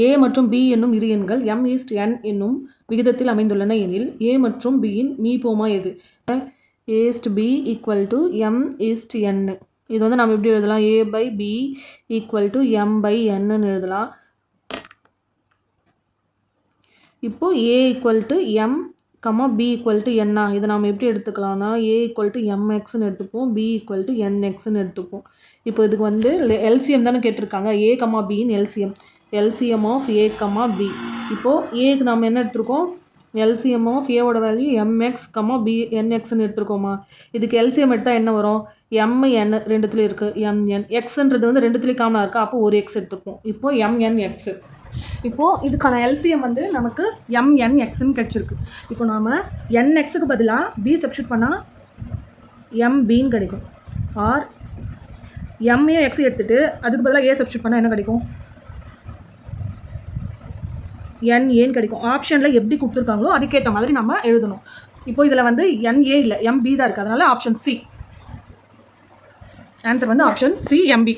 A மற்றும் B என்னும் இரு எண்கள் m/n என்னும் விகிதத்தில் அமைந்துள்ளன எனில் A மற்றும் B இன் மீபோமா எது? A/B = m/n. இது வந்து நம்ம எப்படி எழுதலாம்? A/B = m/n எழுதலாம். இப்போ A = m, B = n. இதை நாம் எப்படி எடுத்துக்கலாம்னா A = mxன்னு எடுத்துப்போம், B = nxன்னு எடுத்துப்போம். இப்போ இதுக்கு வந்து எல்சிஎம் தானே கேட்டிருக்காங்க. A, B இன் எல்சிஎம் ஆஃப் A, B. இப்போது ஏக்கு நாம் என்ன எடுத்துருக்கோம்? எல்சிஎம் ஆஃப் ஏவோட வேல்யூ mx, B nxன்னு எடுத்துருக்கோமா? இதுக்கு எல்சிஎம் எடுத்தால் என்ன வரும்? mn ரெண்டுத்துலேயும் இருக்குது, mn. எக்ஸ்ன்றது வந்து ரெண்டுத்துலேயும் காமனாக இருக்கா, அப்போ ஒரு எக்ஸ் எடுத்துப்போம். இப்போது mnx. இப்போது இதுக்கான எல்சிஎம் வந்து நமக்கு mnxன்னு கிடச்சிருக்கு. இப்போ நாம் nxக்கு பதிலாக b சப்ஸ்டியூட் பண்ணால் mbன்னு கிடைக்கும். ஆர் ma x எடுத்துகிட்டு அதுக்கு பதிலாக a சப்ஸ்டியூட் பண்ணால் என்ன கிடைக்கும்? NAன்னு கிடைக்கும். ஆப்ஷனில் எப்படி கொடுத்துருக்காங்களோ அதுக்கேற்ற மாதிரி நம்ம எழுதணும். இப்போ இதில் வந்து NA இல்லை, MB தான் இருக்குது. அதனால் ஆப்ஷன் சி. ஆன்சர் வந்து ஆப்ஷன் சி, MB.